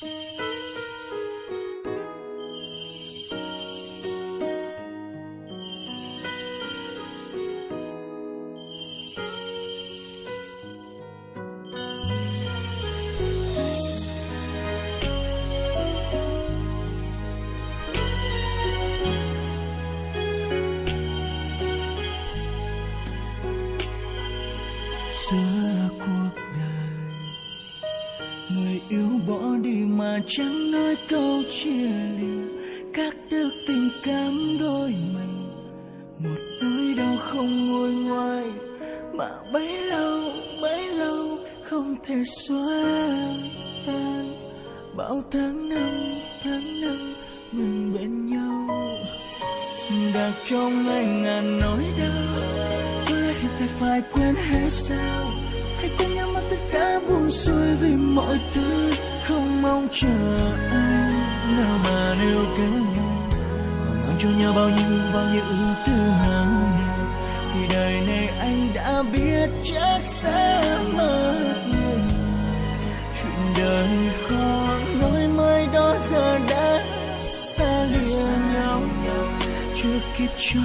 Giữa cuộc đời người yêu bỏ đi mà chẳng nói câu chia lìa, cắt đứt tình cảm đôi mình, một nỗi đau không nguôi ngoai mà bấy lâu không thể xóa tan. Bao tháng năm mình bên nhau, đặt trong anh ngàn nỗi đau. Có lẽ hiện tại phải quên hay sao? Hãy cùng nhau mất tất cả buông xuôi vì mọi thứ không mong chờ ai. Nào mà nếu kéo nhau mà mang cho nhau bao nhiêu ưu tư hàng ngày, thì đời này anh đã biết chắc sẽ mất người. Chuyện đời khó nói mai đó giờ đã xa lìa nhau, chưa kịp cho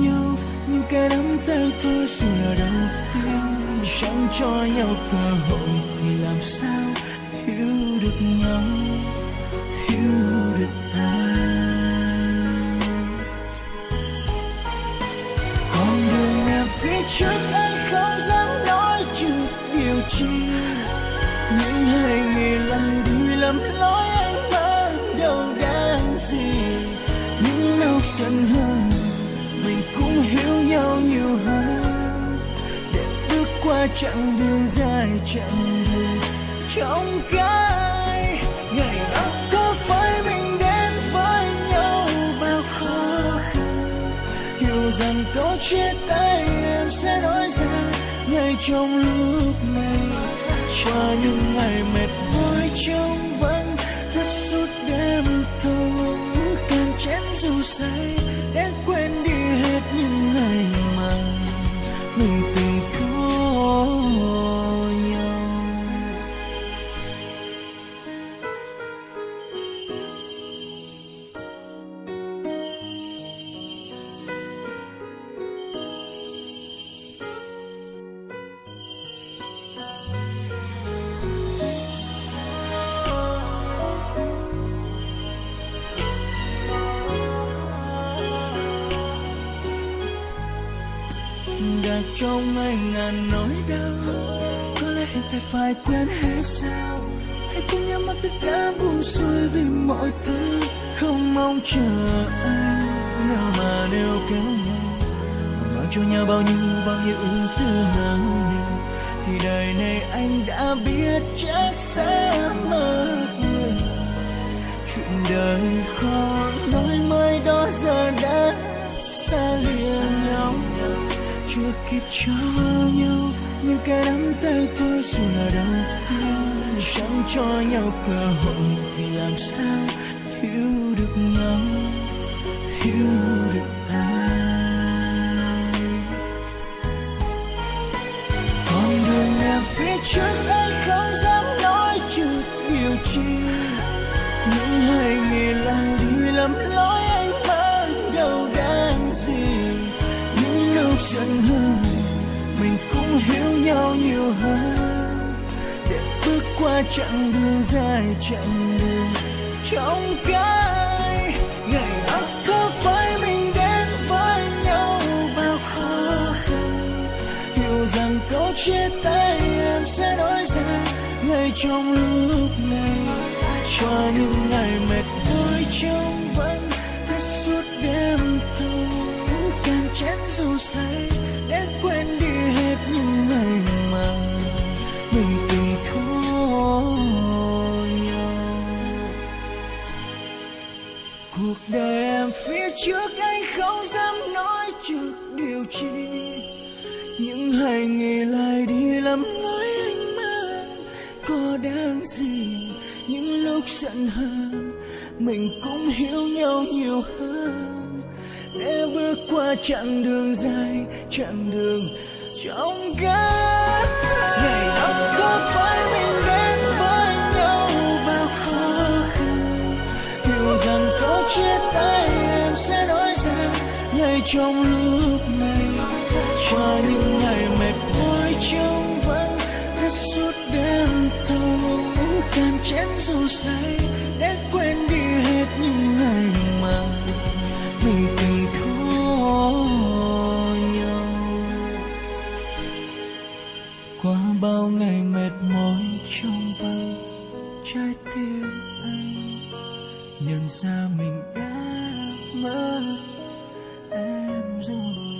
nhau những cái nắm tay thôi dù là đầu tiên. Chẳng cho nhau cơ hội thì làm sao hiểu được nhau, hiểu được ai. Con đường em phía trước anh không dám nói trước điều chi, những hành nghề lại đi lầm lối anh mang đâu đáng gì. Những nỗi giận hơn mình cũng hiểu nhau nhiều hơn, qua chặng đường dài chặng đường trong cái ngày đó. Có phải mình đến với nhau bao khó khăn, hiểu rằng câu chia tay em sẽ nói ra ngay trong lúc này. Qua những ngày mệt mỏi trong vắng thức suốt đêm thâu, càng chén rượu say để quên đi hết những ngày mà mình từng có nhau. Đặt trong anh ngàn nỗi đau, có lẽ hiện tại phải quên hay sao? Hãy cùng nhau mất tất cả buông xuôi vì mọi thứ không mong chờ ai. Nào mà nếu kéo nhau mà mang cho nhau bao nhiêu ưu tư nặng nề, thì đời này anh đã biết chắc sẽ mất người. Chuyện đời khó nói mai đó giờ đã xa lìa nhau, chưa kịp cho nhau những cái nắm tay thôi dù là đầu tiên. Chẳng cho nhau cơ hội thì làm sao hiểu được nhau, hiểu được ai. Con đường em phía trước anh không dám nói trước điều chi, những hành nghề lại đi lầm lối anh mang đâu đáng gì. Những lúc giận hơn mình cũng hiểu nhau nhiều hơn, để bước qua chặng đường dài chặng đường trong cái ngày đó. Có phải mình đến với nhau bao khó khăn, hiểu rằng câu chia tay em sẽ nói ra ngay trong lúc này. Qua những ngày mệt mỏi trong vẫn thức suốt đêm thâu, càng chén rượu say để quên đi hết những ngày mà mình từng có nhau. Cuộc đời em phía trước anh không dám nói trước điều chi, những hành nghề lại đi lầm lối anh mang có đáng gì. Những lúc giận hơn mình cũng hiểu nhau nhiều hơn, để bước qua chặng đường dài chặng đường trong cái ngày đó. Có phải mình đến với nhau bao khó trong lúc này. Qua những ngày mệt mỏi trong vắng, thức suốt đêm thâu cạn chén rượu say để quên đi hết những ngày mà mình từng có nhau. Qua bao ngày mệt mỏi trong vắng, trái tim anh nhận ra mình đã mất em rồi.